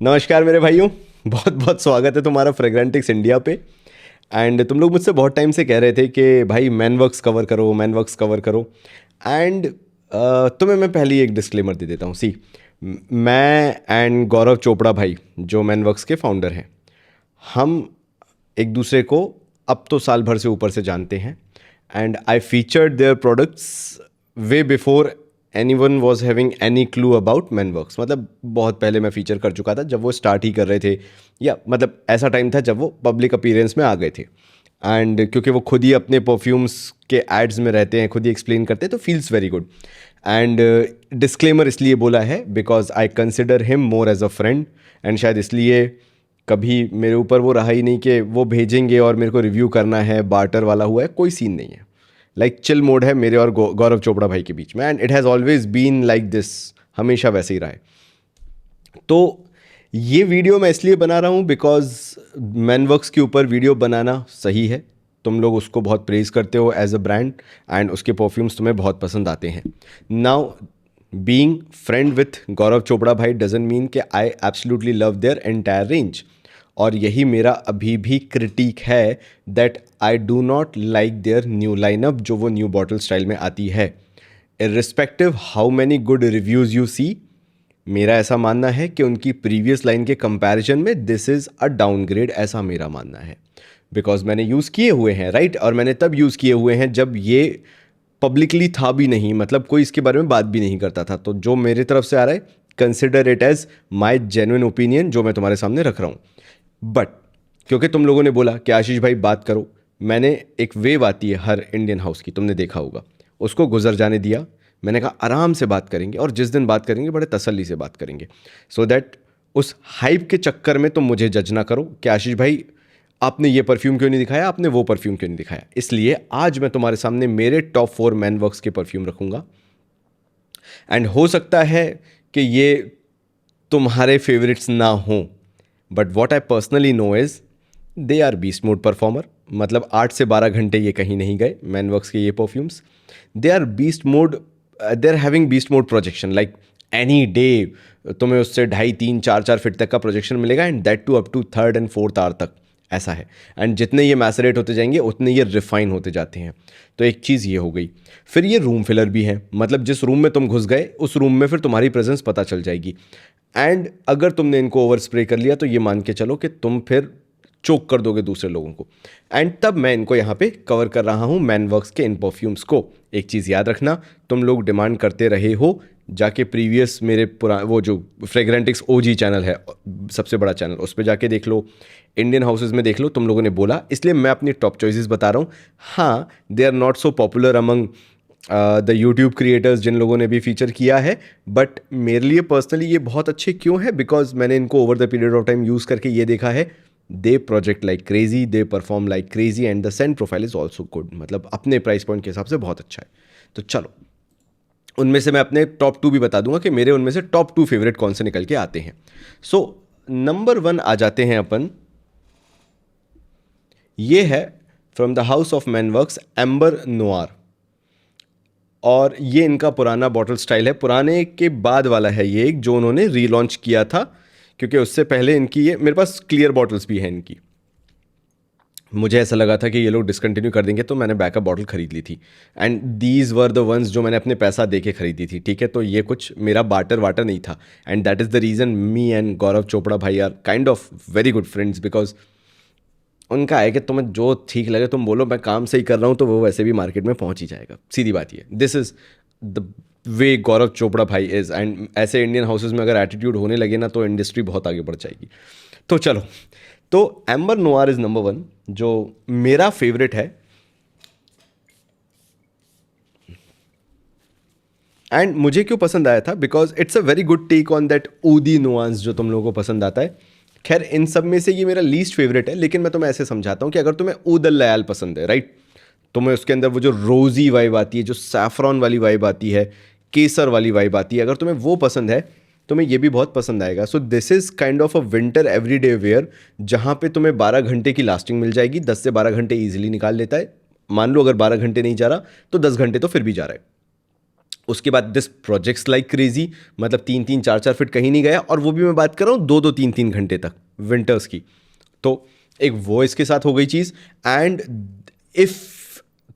नमस्कार मेरे भाइयों। बहुत बहुत स्वागत है तुम्हारा फ्रेग्रेंटिक्स इंडिया पे। एंड तुम लोग मुझसे बहुत टाइम से कह रहे थे कि भाई मैनवर्क्स कवर करो, मैनवर्क्स कवर करो। एंड तुम्हें मैं पहले ही एक डिस्क्लेमर दे देता हूँ। सी, मैं एंड गौरव चोपड़ा भाई जो मैनवर्क्स के फाउंडर हैं, हम एक दूसरे को अब तो साल भर से ऊपर से जानते हैं। And I featured their products way before anyone was having any clue about Manworks. मतलब बहुत पहले मैं फीचर कर चुका था जब वो स्टार्ट ही कर रहे थे, या मतलब ऐसा टाइम था जब वो पब्लिक अपीयरेंस में आ गए थे। एंड क्योंकि वो खुद ही अपने परफ्यूम्स के एड्स में रहते हैं, खुद ही एक्सप्लेन करते हैं, तो feels very good. And disclaimer इसलिए बोला है because I consider him more as a friend. And शायद इसलिए कभी मेरे ऊपर वो रहा ही नहीं कि वो भेजेंगे और मेरे को रिव्यू करना है, बार्टर वाला हुआ है, कोई सीन नहीं है। लाइक चिल मोड है मेरे और गौरव चोपड़ा भाई के बीच में। And it has always been like this, हमेशा वैसे ही रहा है। तो ये वीडियो मैं इसलिए बना रहा हूँ बिकॉज मैनवर्क्स के ऊपर वीडियो बनाना सही है। तुम लोग उसको बहुत प्रेज करते हो एज अ ब्रांड, एंड उसके परफ्यूम्स तुम्हें बहुत पसंद आते हैं। Now being friend with Gaurav Chopra भाई डजंट मीन कि I absolutely love their entire range. और यही मेरा अभी भी क्रिटिक है, that I do not like their new lineup जो वो न्यू बॉटल स्टाइल में आती है। Irrespective how many good reviews you see, मेरा ऐसा मानना है कि उनकी प्रीवियस लाइन के कंपैरिजन में दिस इज़ अ डाउनग्रेड, ऐसा मेरा मानना है। बिकॉज मैंने यूज़ किए हुए हैं, राइट। और मैंने तब यूज़ किए हुए हैं जब ये पब्लिकली था भी नहीं, मतलब कोई इसके बारे में बात भी नहीं करता था। तो जो मेरे तरफ से आ रहा है, consider it as my genuine opinion जो मैं तुम्हारे सामने रख रहा हूँ। बट क्योंकि तुम लोगों ने बोला कि आशीष भाई बात करो, मैंने एक वेव आती है हर इंडियन हाउस की, तुमने देखा होगा, उसको गुजर जाने दिया। मैंने कहा आराम से बात करेंगे, और जिस दिन बात करेंगे बड़े तसल्ली से बात करेंगे, सो दैट उस हाइप के चक्कर में तुम मुझे जज ना करो कि आशीष भाई आपने ये परफ्यूम क्यों नहीं दिखाया, आपने वो परफ्यूम क्यों नहीं दिखाया। इसलिए आज मैं तुम्हारे सामने मेरे टॉप 4 मैनवर्क्स के परफ्यूम रखूंगा। एंड हो सकता है कि ये तुम्हारे फेवरेट्स ना हों, but what I personally know is they are beast mode performer. मतलब 8 से 12 घंटे ये कहीं नहीं गए मैनवर्क्स के ये perfumes. They are beast mode, they are having beast mode projection, like any day तुम्हें उससे 2.5, 3, 4 फीट तक का प्रोजेक्शन मिलेगा, and that too up to 3rd and 4th hour तक, ऐसा है। एंड जितने ये मैसरेट होते जाएंगे उतने ये रिफाइन होते जाते हैं। तो एक चीज़ ये हो गई। फिर ये रूम फिलर भी है, मतलब जिस रूम में तुम घुस गए उस रूम में फिर तुम्हारी प्रेजेंस पता चल जाएगी। एंड अगर तुमने इनको ओवर स्प्रे कर लिया तो ये मान के चलो कि तुम फिर चोक कर दोगे दूसरे लोगों को। एंड तब मैं इनको यहाँ पे कवर कर रहा हूँ मैनवर्क्स के इन परफ्यूम्स को। एक चीज़ याद रखना, तुम लोग डिमांड करते रहे हो, जाके प्रीवियस मेरे वो जो फ्रेग्रेंटिक्स ओजी चैनल है, सबसे बड़ा चैनल, उस पर जाके देख लो, इंडियन हाउसेज में देख लो, तुम लोगों ने बोला, इसलिए मैं अपनी टॉप चॉइसेस बता रहा हूँ। हाँ, they are not so popular among the YouTube creators जिन लोगों ने भी फीचर किया है, बट मेरे लिए पर्सनली ये बहुत अच्छे क्यों है, बिकॉज मैंने इनको over the period of time use करके ये देखा है, they project like crazy, they perform like crazy, and the scent profile is also good. मतलब अपने प्राइस पॉइंट के हिसाब से बहुत अच्छा है। तो चलो, उनमें से मैं अपने टॉप 2 भी बता दूंगा कि मेरे उनमें से टॉप 2 फेवरेट कौन से निकल के आते हैं। सो नंबर 1 आ जाते हैं अपन। ये है from the house of Manworks amber noir, और ये इनका पुराना बॉटल स्टाइल है, पुराने के बाद वाला है ये एक, जो उन्होंने रीलॉन्च किया था, क्योंकि उससे पहले इनकी ये, मेरे पास क्लियर बॉटल्स भी हैं इनकी। मुझे ऐसा लगा था कि ये लोग डिसकंटिन्यू कर देंगे, तो मैंने बैकअप बॉटल खरीद ली थी। And these were the ones जो मैंने अपने पैसा दे के खरीदी थी, ठीक है। तो ये कुछ मेरा बाटर वाटर नहीं था, and that is the reason me and Gaurav Chopra भाई are kind of very good friends, because उनका है कि तुम्हें जो ठीक लगे तुम बोलो, मैं काम सही कर रहा हूँ, तो वो वैसे भी मार्केट में पहुँच ही जाएगा। सीधी बात ये, दिस इज़ द वे गौरव चोपड़ा भाई इज़। एंड ऐसे इंडियन हाउसेज में अगर एटीट्यूड होने लगे ना, तो इंडस्ट्री बहुत आगे बढ़ जाएगी। तो चलो, तो एम्बर नोआर इज़ नंबर 1 जो मेरा फेवरेट है। एंड मुझे क्यों पसंद आया था, because it's a very good take on that ऊदी नुआंस जो तुम लोगों को पसंद आता है। खैर, इन सब में से ये मेरा लीस्ट फेवरेट है, लेकिन मैं तुम्हें ऐसे समझाता हूँ कि अगर तुम्हें ऊद अल लयाल पसंद है, राइट, तुम्हें उसके अंदर वो जो रोजी वाइब आती है, जो सैफरॉन वाली वाइब आती है, केसर वाली वाइब आती है, अगर तुम्हें वो पसंद है, तुम्हें ये भी बहुत पसंद आएगा। सो this is kind of a winter everyday where, जहाँ पे तुम्हें 12 घंटे की लास्टिंग मिल जाएगी। 10 से 12 घंटे ईजिली निकाल लेता है। मान लो अगर 12 घंटे नहीं जा रहा, तो 10 घंटे तो फिर भी जा रहा है। उसके बाद दिस प्रोजेक्ट्स लाइक क्रेजी, मतलब 3-3 4-4 फीट कहीं नहीं गया, और वो भी मैं बात कर रहा हूँ 2-2 3-3 घंटे तक विंटर्स की। तो एक वो इसके साथ हो गई चीज़। एंड इफ़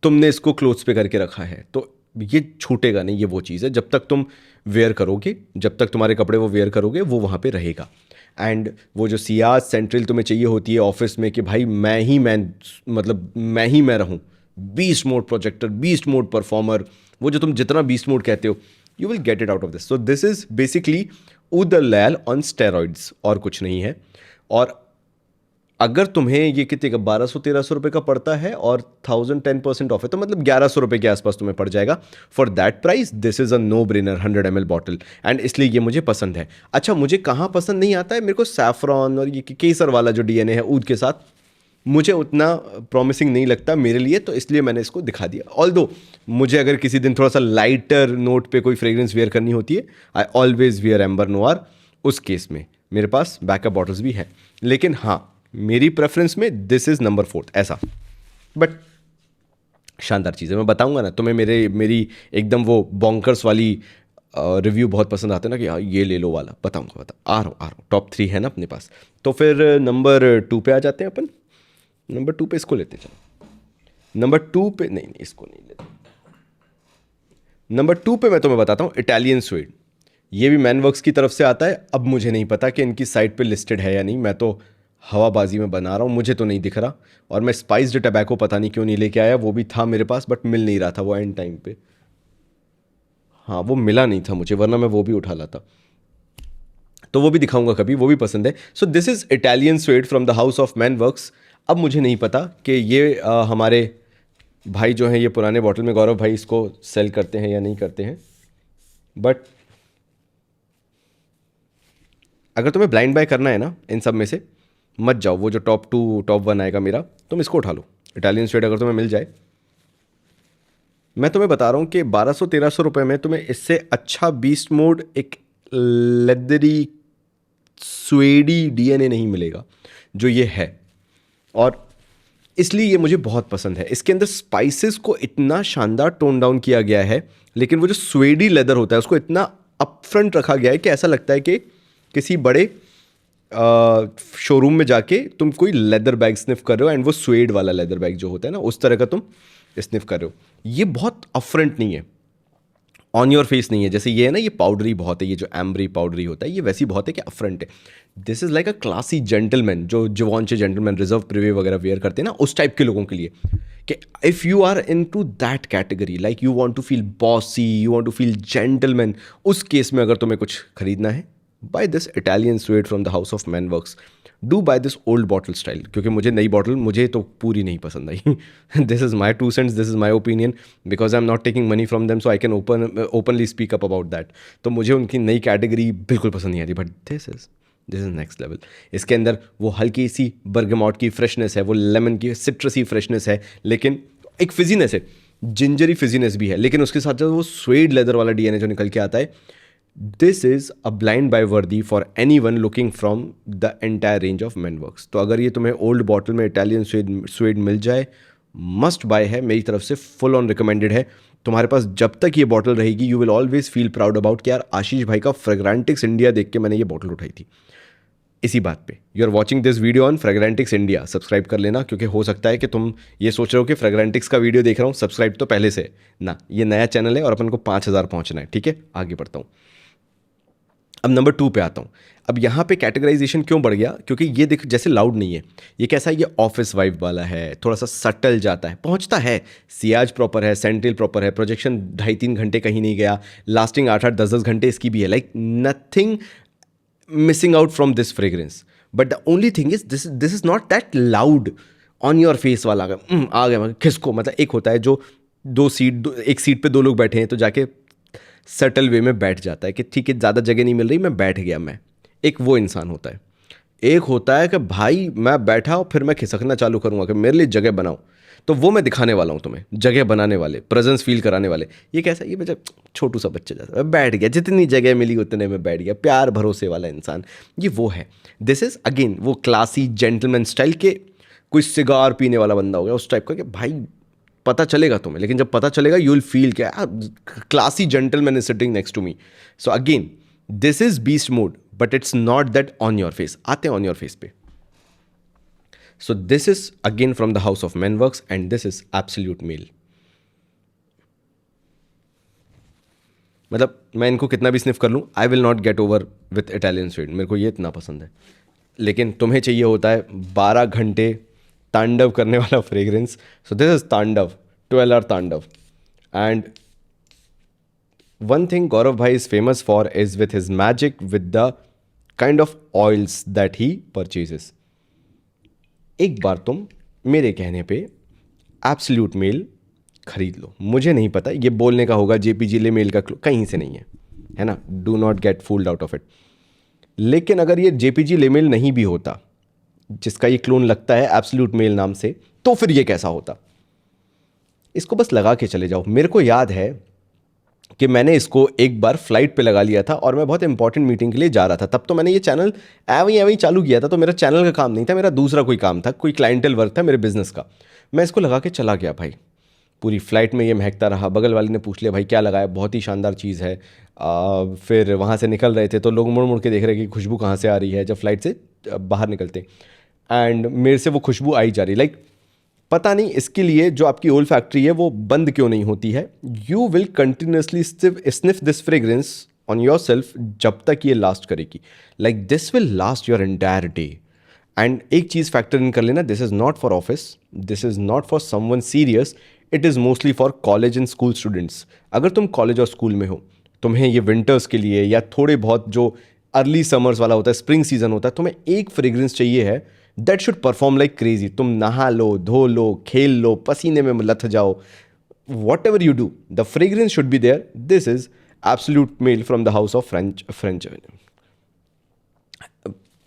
तुमने इसको क्लोथ्स पे करके रखा है तो ये छूटेगा नहीं, ये वो चीज़ है, जब तक तुम वेयर करोगे, जब तक तुम्हारे कपड़े वो वेयर करोगे वो वहाँ पे रहेगा। एंड वो जो सियाज सेंट्रल तुम्हें चाहिए होती है ऑफिस में कि भाई मतलब मैं ही मैं रहूँ, beast mode projector, beast mode performer, वो जो तुम जितना बीस्ट मोड कहते हो, you will get it out of this. So this is basically उदलैल ऑन स्टेरॉइड्स, और कुछ नहीं है। और अगर तुम्हें ये कितने का 1200-1300 रुपये का पड़ता है और 1010% ऑफ है, तो मतलब 1100 रुपये के आसपास तुम्हें पड़ जाएगा। For that price this is a no brainer 100 ml bottle, and इसलिए ये मुझे पसंद है। अच्छा, मुझे कहाँ पसंद नहीं आता है, मेरे को सैफरॉन और ये केसर वाला जो डीएनए है ऊद के साथ, मुझे उतना प्रॉमिसिंग नहीं लगता मेरे लिए, तो इसलिए मैंने इसको दिखा दिया। ऑल्दो मुझे अगर किसी दिन थोड़ा सा लाइटर नोट पे कोई फ्रेग्रेंस वेयर करनी होती है, I always wear amber Noire, उस केस में मेरे पास बैकअप बॉटल्स भी हैं। लेकिन हाँ, मेरी प्रेफरेंस में दिस इज़ नंबर 4 ऐसा। बट शानदार चीज़ है, मैं बताऊंगा ना तुम्हें। मेरी एकदम वो बॉन्कर्स वाली रिव्यू बहुत पसंद आते हैं ना कि हाँ ये ले लो वाला, बताऊंगा आ रहा हूँ। टॉप 3 है ना अपने पास। तो फिर नंबर 2 पे आ जाते हैं अपन। नंबर 2 पे इसको लेते चलो। नंबर 2 पे नहीं, इसको नहीं लेते। नंबर 2 पे मैं तुम्हें बताता हूँ इटालियन स्वीड। ये भी मैनवर्क्स की तरफ से आता है। अब मुझे नहीं पता कि इनकी साइट पे लिस्टेड है या नहीं, मैं तो हवाबाजी में बना रहा हूँ, मुझे तो नहीं दिख रहा। और मैं स्पाइस्ड टबैको पता नहीं क्यों नहीं लेके आया, वो भी था मेरे पास बट मिल नहीं रहा था वो एंड टाइम पे। हाँ, वो मिला नहीं था मुझे, वरना मैं वो भी उठा लाता। तो वो भी दिखाऊंगा कभी, वो भी पसंद है। So this is Italian suede from the house of Manworks. अब मुझे नहीं पता कि ये हमारे भाई जो हैं ये पुराने बॉटल में, गौरव भाई, इसको सेल करते हैं या नहीं करते हैं। बट अगर तुम्हें ब्लाइंड बाय करना है ना इन सब में से, मत जाओ वो जो टॉप 2 टॉप 1 आएगा मेरा, तुम इसको उठा लो। इटालियन स्वेड अगर तुम्हें मिल जाए, मैं तुम्हें बता रहा हूँ कि 1200-1300 रुपये में तुम्हें इससे अच्छा बीस्ट मोड एक लेदरी स्वेडी डीएनए नहीं मिलेगा जो ये है। और इसलिए ये मुझे बहुत पसंद है। इसके अंदर स्पाइसेस को इतना शानदार टोन डाउन किया गया है, लेकिन वो जो स्वेडी लेदर होता है उसको इतना अपफ्रंट रखा गया है कि ऐसा लगता है कि किसी बड़े शोरूम में जाके तुम कोई लेदर बैग स्निफ कर रहे हो, एंड वो स्वेड वाला लेदर बैग जो होता है ना, उस तरह का तुम स्निफ कर रहे हो। ये बहुत अपफ्रंट नहीं है, ऑन योर फेस नहीं है। जैसे ये है ना, ये पाउडरी बहुत है, ये जो एम्बरी पाउडरी होता है, ये वैसी बहुत है कि अपफ्रंट है। This is like a classy gentleman, जो जिवॉन्चे जेंटलमैन रिजर्व प्रिवे वगैरह वेयर करते हैं ना, उस टाइप के लोगों के लिए, कि if you are into that category, like you want to feel bossy, you want to feel gentleman, उस केस में अगर तुम्हें कुछ खरीदना है, buy this Italian suede from the house of Manworks. Do buy this old bottle style, क्योंकि मुझे नई बॉटल मुझे तो पूरी नहीं पसंद आई। This is my 2 cents, this is my opinion, because I am not taking money from them, so I can openly speak up about that. तो मुझे उनकी नई कैटेगरी बिल्कुल पसंद नहीं आती, but this is next level. इसके अंदर वो हल्की सी बर्गमॉट की फ्रेशनेस है, वो लेमन की सिट्रसी फ्रेशनेस है, लेकिन एक फिजीनेस है, जिंजरी फिजीनेस भी है, लेकिन उसके साथ जो वो स्वेड लेदर वाला डीएनए जो निकल के आता है, this is a blind buy worthy for anyone looking from the entire range of Manworks. तो अगर ये तुम्हें ओल्ड बॉटल में इटालियन स्वेड मिल जाए, मस्ट बाय है मेरी तरफ से, फुल ऑन रिकमेंडेड है। तुम्हारे पास जब तक ये बॉटल रहेगी, you will always feel proud about कि यार आशीष भाई का फ्रेग्रेंटिक्स इंडिया देख के मैंने ये बॉटल उठाई थी। इसी बात पे you are watching this video on Fragrantics India, subscribe कर लेना, क्योंकि हो सकता है कि तुम ये सोच रहे हो कि फ्रेग्रेंटिक्स का वीडियो देख रहा हूँ, सब्सक्राइब तो पहले से ना, ये नया चैनल है और अपन को 5000 पहुँचना है। ठीक है, आगे बढ़ता हूँ। अब नंबर 2 पे आता हूँ। अब यहाँ पे कैटेगराइजेशन क्यों बढ़ गया, क्योंकि ये देख जैसे लाउड नहीं है, ये कैसा है, ये ऑफिस वाइब वाला है, थोड़ा सा सटल जाता है, पहुँचता है, सियाज प्रॉपर है, सेंट्रल प्रॉपर है, प्रोजेक्शन 2.5-3 घंटे कहीं नहीं गया, लास्टिंग 8-8 10-10 घंटे इसकी भी है, like nothing missing out from this fragrance. But the only thing is this is not that loud on your face वाला। आ गया किसको, मतलब एक होता है जो एक सीट पे 2 लोग बैठे हैं तो जाके सटल वे में बैठ जाता है कि ठीक है ज़्यादा जगह नहीं मिल रही, मैं बैठ गया, मैं एक वो इंसान होता है। एक होता है कि भाई मैं बैठा और फिर मैं खिसकना चालू करूँगा कि मेरे लिए जगह बनाओ, तो वो मैं दिखाने वाला हूँ तुम्हें, जगह बनाने वाले, प्रेजेंस फील कराने वाले। ये कैसा, ये बच्चा छोटू सा बच्चा जैसा बैठ गया, जितनी जगह मिली उतने में बैठ गया, प्यार भरोसे वाला इंसान, ये वो है। दिस इज़ अगेन वो क्लासी जेंटलमैन स्टाइल के, कोई सिगार पीने वाला बंदा हो गया उस टाइप का कि भाई पता चलेगा तुम्हें, लेकिन जब पता चलेगा यू विल फील क्या classy gentleman is sitting next to me. So again this is beast mode, but it's not that on your face. आते हैं ऑन योर फेस पे. So this is again from the house of man Works and this is Absolute Male. मतलब मैं इनको कितना भी sniff कर लूँ, I will not get over with Italian sweet. मेरे को ये इतना पसंद है. लेकिन तुम्हें चाहिए होता है 12 घंटे तांडव करने वाला फ्रेग्रेंस. सो दिस इज तांडव, 12 hour तांडव. एंड वन थिंग गौरव भाई is famous for is with his magic with the kind of oils that he purchases. एक बार तुम मेरे कहने पे एब्सोल्यूट मेल खरीद लो. मुझे नहीं पता ये बोलने का होगा जेपीजी ले मेल का कहीं से नहीं है ना. Do not gate fooled out of it. लेकिन अगर ये जेपीजी ले मेल नहीं भी होता, जिसका ये क्लोन लगता है एब्सोल्यूट मेल नाम से, तो फिर ये कैसा होता. इसको बस लगा के चले जाओ. मेरे को याद है कि मैंने इसको एक बार फ्लाइट पे लगा लिया था और मैं बहुत इंपॉर्टेंट मीटिंग के लिए जा रहा था. तब तो मैंने ये चैनल एवं चालू किया था. तो मेरा चैनल का काम नहीं था, मेरा दूसरा कोई काम था, कोई क्लाइंटल वर्क था मेरे बिजनेस का. मैं इसको लगा के चला गया भाई. पूरी फ्लाइट में ये महकता रहा. बगल वाले ने पूछ लिया भाई क्या लगाया, बहुत ही शानदार चीज़ है. फिर वहाँ से निकल रहे थे तो लोग मुड़ मुड़ के देख रहे कि खुशबू कहाँ से आ रही है जब फ्लाइट से बाहर निकलते. एंड मेरे से वो खुशबू आई जा रही. लाइक पता नहीं इसके लिए जो आपकी ओल फैक्ट्री है वो बंद क्यों नहीं होती है. You will continuously sniff this fragrance on your self जब तक ये लास्ट करेगी. Like this will last your entire day. And एक चीज़ फैक्टर इन कर लेना, this is not for office, this is not for someone serious, it is mostly for college and school students. अगर तुम college और school में हो, तुम्हें ये विंटर्स के लिए या थोड़े बहुत जो अर्ली समर्स वाला होता है, स्प्रिंग सीजन होता है, तुम्हें एक फ्रेग्रेंस चाहिए है that should perform like crazy. तुम नहा लो, धो लो, खेल लो, पसीने में लथ जाओ, whatever you do, the fragrance should be there. This is Absolute Male from the house of French.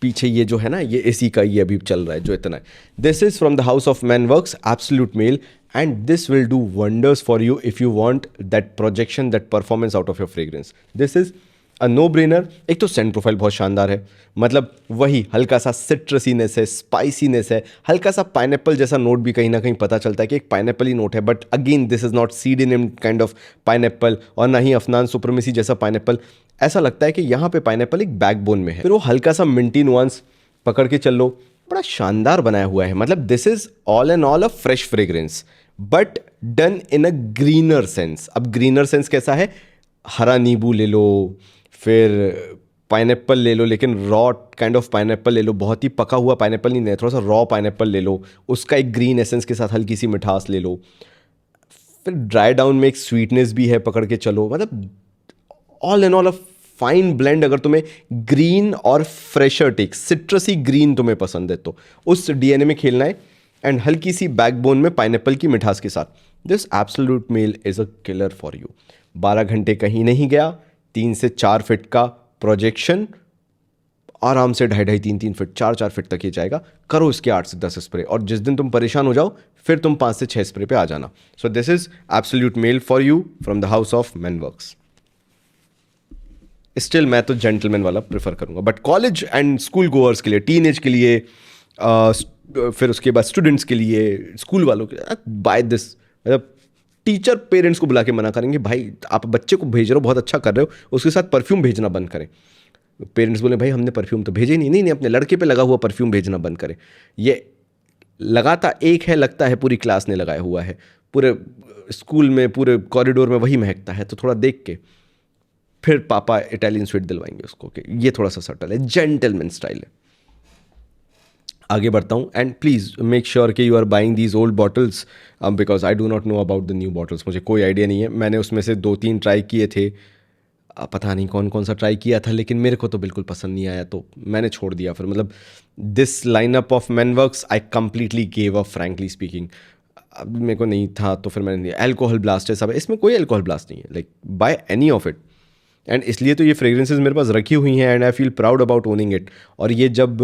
पीछे ये जो है ना, ये इसी का ये अभी चल रहा है जो इतना है. This is from the house of man Works, Absolute Male. And this will do wonders for you if you want that projection, that performance out of your fragrance. This is a no brainer. एक तो Saint profile बहुत शानदार है. मतलब वही हल्का सा सिट्रसीनेस है, स्पाइसीनेस है, हल्का सा पाइनएप्पल जैसा नोट भी कहीं ना कहीं पता चलता है कि एक पाइनएप्पल ही नोट है. But again this is not सीडेनिम काइंड ऑफ पाइनएप्पल और ना ही अफनान सुप्रीमेसी जैसा पाइनएप्पल. ऐसा लगता है कि यहाँ पे पाइनएप्पल एक बैकबोन में है. फिर वो हल्का सा मिंटी नुआंस पकड़ के चल लो, बड़ा शानदार बनाया हुआ है. मतलब this is all and all a fresh fragrance but done in a greener sense. अब ग्रीनर सेंस कैसा है, हरा नींबू ले लो, फिर पाइनएप्पल ले लो, लेकिन रॉ काइंड ऑफ पाइनएप्पल ले लो. बहुत ही पका हुआ पाइनएप्पल नहीं, थोड़ा सा रॉ पाइनएप्पल ले लो, उसका एक ग्रीन एसेंस के साथ हल्की सी मिठास ले लो. फिर ड्राई डाउन में एक स्वीटनेस भी है, पकड़ के चलो. मतलब all and all a fine blend. अगर तुम्हें ग्रीन और फ्रेशर टेक, सिट्रसी ग्रीन तुम्हें पसंद है तो उस डीएनए में खेलना है. एंड हल्की सी बैकबोन में पाइनएप्पल की मिठास के साथ. This Absolute Male is a killer for you. 12 घंटे कहीं नहीं गया, 3 से 4 फीट का प्रोजेक्शन, आराम से 2.5-3 फीट, 4 फीट तक ये जाएगा. करो इसके 8 से 10 स्प्रे, और जिस दिन तुम परेशान हो जाओ फिर तुम 5 से 6 स्प्रे पे आ जाना. So this is Absolute Male for you from the house of man Works. Still मैं तो जेंटलमैन वाला प्रेफर करूंगा, but college and school goers के लिए, टीनेज के लिए, फिर उसके बाद स्टूडेंट्स के लिए, स्कूल वालों के लिए, बाय दिस. मतलब टीचर पेरेंट्स को बुला के मना करेंगे, भाई आप बच्चे को भेज रहे हो, बहुत अच्छा कर रहे हो, उसके साथ परफ्यूम भेजना बंद करें. पेरेंट्स बोले भाई हमने परफ्यूम तो भेजे नहीं. नहीं, अपने लड़के पे लगा हुआ परफ्यूम भेजना बंद करें. ये लगाता एक है, लगता है पूरी क्लास ने लगाया हुआ है, पूरे स्कूल में, पूरे कॉरिडोर में वही महकता है. तो थोड़ा देख के फिर पापा इटालियन स्वीट दिलवाएंगे उसको कि ये थोड़ा सा सटल है, जेंटलमैन स्टाइल है. आगे बढ़ता हूँ. एंड प्लीज़ मेक श्योर कि you are buying these old bottles because I do not know about the new bottles. मुझे कोई आइडिया नहीं है. मैंने उसमें से 2-3 ट्राई किए थे, पता नहीं कौन कौन सा ट्राई किया था, लेकिन मेरे को तो बिल्कुल पसंद नहीं आया, तो मैंने छोड़ दिया फिर. मतलब this lineup of man works I completely gave up, frankly speaking. अब मेरे को नहीं था तो फिर मैंने दिया. एल्कोहल ब्लास्ट है सब, इसमें कोई एल्कोहल ब्लास्ट नहीं है, like by any of it. And इसलिए तो ये फ्रेग्रेंसेज मेरे पास रखी हुई हैं and I feel proud about owning it. और ये जब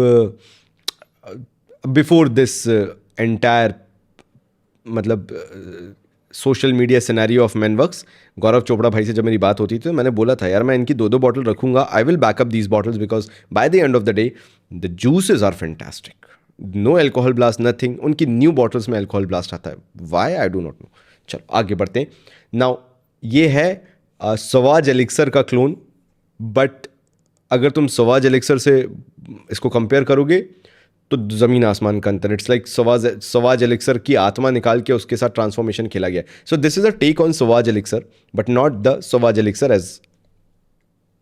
बिफोर दिस एंटायर मतलब social media scenario of man works, Gaurav Chopra भाई से जब मेरी बात होती थी तो मैंने बोला था यार मैं इनकी 2-2 बॉटल रखूंगा. I will backup these bottles because by the end of the day the juices are fantastic. No alcohol blast, nothing. उनकी न्यू बॉटल्स में अल्कोहल ब्लास्ट आता है, why I do not know. चलो आगे बढ़ते हैं। नाउ ये है सवाज एलिक्सर का क्लोन, बट अगर तुम सवाज एलिक्सर से इसको कंपेयर करोगे तो ज़मीन आसमान का अंतर। इट्स लाइक सवाज एलिक्सर की आत्मा निकाल के उसके साथ ट्रांसफॉर्मेशन खेला गया। So this is a take on sauvage elixir, but not the sauvage elixir as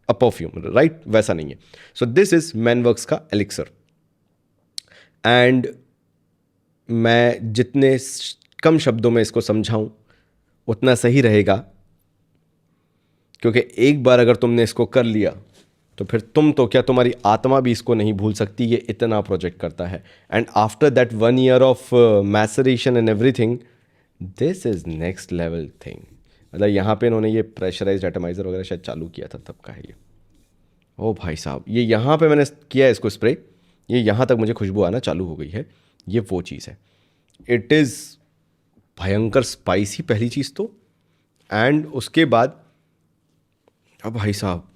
a perfume, right? वैसा नहीं है। सो दिस इज मैनवर्क्स का एलिक्सर। एंड मैं जितने कम शब्दों में इसको समझाऊं उतना सही रहेगा, क्योंकि एक बार अगर तुमने इसको कर लिया तो फिर तुम तो क्या, तुम्हारी आत्मा भी इसको नहीं भूल सकती। ये इतना प्रोजेक्ट करता है। And after that 1 year of maceration and everything, this is next level thing. मतलब यहाँ पे इन्होंने ये प्रेशराइज्ड एटमाइजर वगैरह शायद चालू किया था, तब का है ये। ओ भाई साहब, ये यहाँ पे मैंने किया है इसको स्प्रे, ये यहाँ तक मुझे खुशबू आना चालू हो गई है। ये वो चीज़ है। इट इज़ भयंकर स्पाइसी पहली चीज़ तो, एंड उसके बाद अब भाई साहब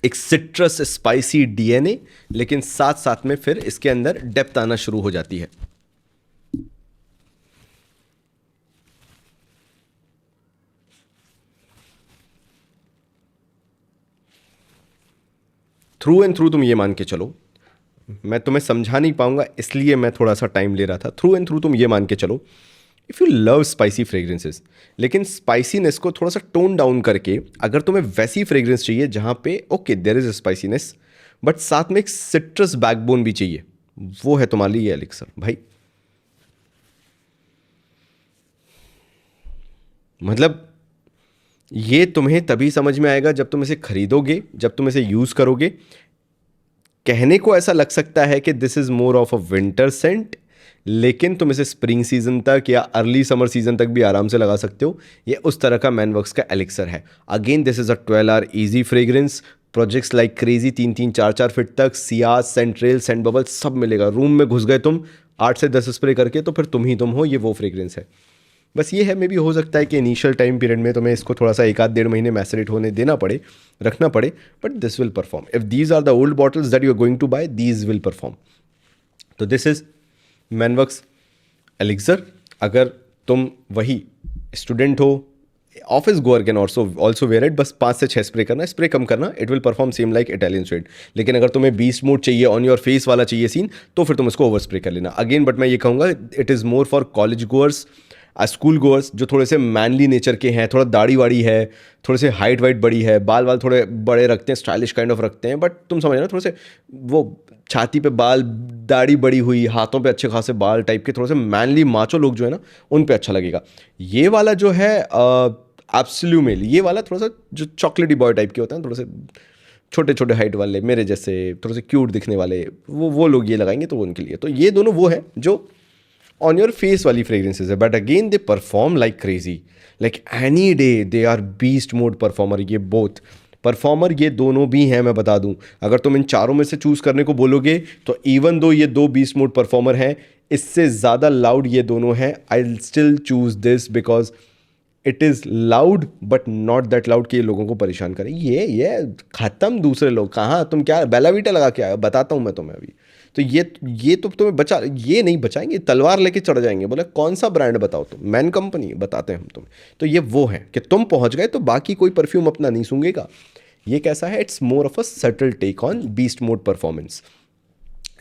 एक सिट्रस स्पाइसी डीएनए, लेकिन साथ साथ में फिर इसके अंदर डेप्थ आना शुरू हो जाती है। थ्रू एंड थ्रू तुम ये मान के चलो, मैं तुम्हें समझा नहीं पाऊंगा इसलिए मैं थोड़ा सा टाइम ले रहा था। थ्रू एंड थ्रू तुम ये मान के चलो, if you love spicy fragrances, लेकिन स्पाइसीनेस को थोड़ा सा टोन डाउन करके अगर तुम्हें वैसी फ्रेग्रेंस चाहिए जहाँ पे okay there is spiciness but साथ में एक सिट्रस बैकबोन भी चाहिए, वो है तुम्हारे लिए एलिक्सर भाई। मतलब ये तुम्हें तभी समझ में आएगा जब तुम इसे खरीदोगे, जब तुम इसे यूज़ करोगे। कहने को ऐसा लग सकता है कि this is more of a winter scent, लेकिन तुम इसे स्प्रिंग सीजन तक या अर्ली समर सीजन तक भी आराम से लगा सकते हो। ये उस तरह का मैनवर्क्स का एलिक्सर है। Again this is a 12 hour easy fragrance. Projects like crazy 3-3, 4-4 feet तक, सियाज, सेंट्रेल, सेंट बबल सब मिलेगा। रूम में घुस गए तुम 8 से 10 स्प्रे करके तो फिर तुम ही तुम हो। ये वो फ्रेग्रेंस है। बस ये है, मे भी हो सकता है कि इनिशियल टाइम पीरियड में तुम्हें इसको थोड़ा सा 1-1.5 महीने मैसरेट होने देना पड़े, रखना पड़े, but this will perform. If these are the old bottles that you are going to buy, these will perform. तो दिस इज मैनवर्क्स एलिक्सर। अगर तुम वही स्टूडेंट हो, office goer can also wear it. बस 5 से 6 स्प्रे करना, spray कम करना, it will perform same like Italian suede. लेकिन अगर तुम्हें बीस्ट मोड चाहिए, ऑन योर फेस वाला चाहिए सीन, तो फिर तुम इसको ओवर स्प्रे कर लेना। अगेन बट मैं ये कहूँगा it is more for college goers, school goers जो थोड़े से मैनली नेचर के हैं, थोड़ा दाढ़ी वाड़ी है, थोड़े से हाइट वाइट बड़ी है, बाल वाल थोड़े बड़े रखते हैं, स्टाइलिश काइंड ऑफ रखते हैं, बट तुम समझ ना, थोड़े से वो छाती पे बाल, दाढ़ी बड़ी हुई, हाथों पे अच्छे खासे बाल टाइप के, थोड़े से मैनली माचो लोग जो है ना, उन पे अच्छा लगेगा। ये वाला जो है एब्सोल्यू मेल, ये वाला थोड़ा सा जो चॉकलेटी बॉय टाइप के होते हैं, थोड़े से छोटे छोटे हाइट वाले, मेरे जैसे थोड़े से क्यूट दिखने वाले, वो लोग ये लगाएंगे तो उनके लिए। तो ये दोनों वो है जो ऑन योर फेस वाली फ्रेग्रेंसेज है, but again they perform like crazy, like any day they are beast mode performer. ये बोथ परफॉर्मर ये दोनों भी हैं, मैं बता दूं। अगर तुम इन चारों में से चूज करने को बोलोगे तो इवन दो ये 2 बीस्ट मोड परफॉर्मर हैं, इससे ज़्यादा लाउड ये दोनों हैं, I will still choose this because it is loud but not that loud कि ये लोगों को परेशान करे। ये ख़त्म। दूसरे लोग कहाँ, तुम क्या बेलावीटा लगा के आए, बताता हूँ मैं तुम्हें अभी। तो ये तो तुम्हें बचा, ये नहीं बचाएंगे, तलवार लेके चढ़ जाएंगे। बोले कौन सा ब्रांड बताओ तुम, मैन कंपनी बताते हैं हम तुम्हें। तो ये वो है कि तुम पहुंच गए तो बाकी कोई परफ्यूम अपना नहीं सूंघेगा। ये कैसा है, it's more of a subtle take on beast mode performance,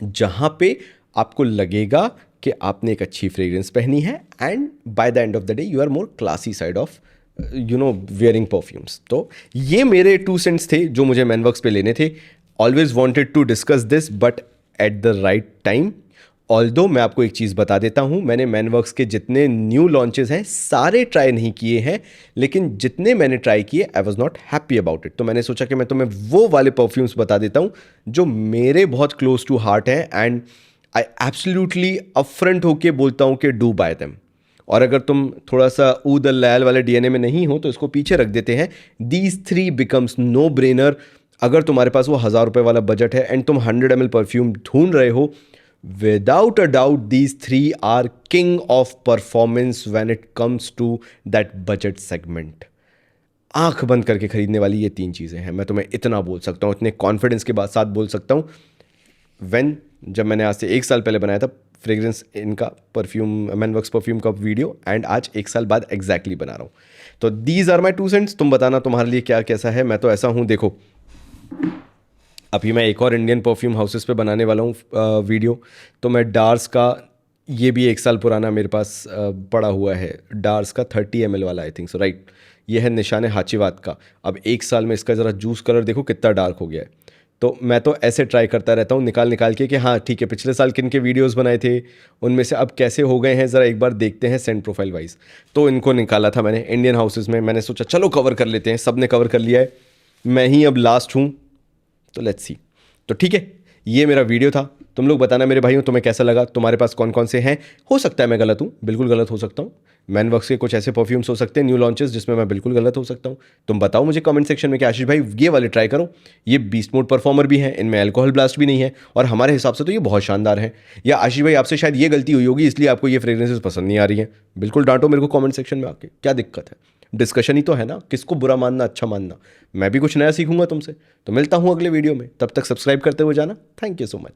जहाँ पे आपको लगेगा कि आपने एक अच्छी फ्रेग्रेंस पहनी है, and by the end of the day you are more classy side of wearing perfumes. तो ये मेरे 2 सेंट्स थे जो मुझे मैनवर्क्स पे लेने थे। Always wanted to discuss this but at the right time. Although मैं आपको एक चीज़ बता देता हूँ, मैंने मैनवर्क्स के जितने न्यू लॉन्चेस हैं सारे ट्राई नहीं किए हैं, लेकिन जितने मैंने ट्राई किए I was not happy about it. तो मैंने सोचा कि मैं तुम्हें वो वाले परफ्यूम्स बता देता हूँ जो मेरे बहुत क्लोज टू हार्ट हैं, एंड आई एब्सोल्युटली अपफ्रंट होके बोलता हूँ कि डू बाय देम। और अगर तुम थोड़ा सा ऊद लैल वाले डीएनए में नहीं हो तो इसको पीछे रख देते हैं। These 3 becomes no brainer. अगर तुम्हारे पास वो 1000 रुपये वाला बजट है एंड तुम 100 ml परफ्यूम ढूंढ रहे हो, without a doubt these 3 are king of performance when it comes to that budget segment। आंख बंद करके खरीदने वाली ये 3 चीज़ें हैं। मैं तुम्हें इतना बोल सकता हूँ, इतने कॉन्फिडेंस के साथ बोल सकता हूँ, when जब मैंने आज से 1 साल पहले बनाया था फ्रेग्रेंस इनका परफ्यूम, मैनवर्क्स परफ्यूम का वीडियो, एंड आज 1 साल बाद एग्जैक्टली बना रहा हूँ। तो दीज आर माई 2 सेंट्स। तुम बताना तुम्हारे लिए क्या कैसा है। मैं तो ऐसा हूँ, देखो अभी मैं एक और इंडियन परफ्यूम हाउसेस पे बनाने वाला हूँ वीडियो। तो मैं डार्स का, ये भी 1 साल पुराना मेरे पास पड़ा हुआ है, डार्स का 30 ml वाला, आई थिंक सो, राइट। ये है निशान हाचीवात का। अब 1 साल में इसका ज़रा जूस कलर देखो कितना डार्क हो गया है। तो मैं तो ऐसे ट्राई करता रहता हूँ निकाल निकाल के कि हाँ ठीक है, पिछले साल किन के वीडियोस बनाए थे, उनमें से अब कैसे हो गए हैं, ज़रा एक बार देखते हैं सेंट प्रोफाइल वाइज। तो इनको निकाला था मैंने इंडियन हाउसेस में। मैंने सोचा चलो कवर कर लेते हैं, सब ने कवर कर लिया है, मैं ही अब लास्ट हूँ, तो लेट्स सी। तो ठीक है, ये मेरा वीडियो था। तुम लोग बताना मेरे भाइयों तुम्हें कैसा लगा, तुम्हारे पास कौन कौन से हैं। हो सकता है मैं गलत हूँ, बिल्कुल गलत हो सकता हूँ। मैनवर्क्स के कुछ ऐसे परफ्यूम्स हो सकते हैं न्यू लॉन्चेस जिसमें मैं बिल्कुल गलत हो सकता हूँ। तुम बताओ मुझे कमेंट सेक्शन में कि आशीष भाई ये वाले ट्राई करो, ये बीस्ट मोड परफॉर्मर भी है, इनमें अल्कोहल ब्लास्ट भी नहीं है, और हमारे हिसाब से तो ये बहुत शानदार है। या आशीष भाई आपसे शायद ये गलती हुई होगी इसलिए आपको ये फ्रेग्रेंसेस पसंद नहीं आ रही हैं। बिल्कुल डांटो मेरे को कमेंट सेक्शन में आके, क्या दिक्कत है, डिस्कशन ही तो है ना, किसको बुरा मानना अच्छा मानना। मैं भी कुछ नया सीखूंगा तुमसे। तो मिलता हूँ अगले वीडियो में, तब तक सब्सक्राइब करते हुए जाना। Thank you so much.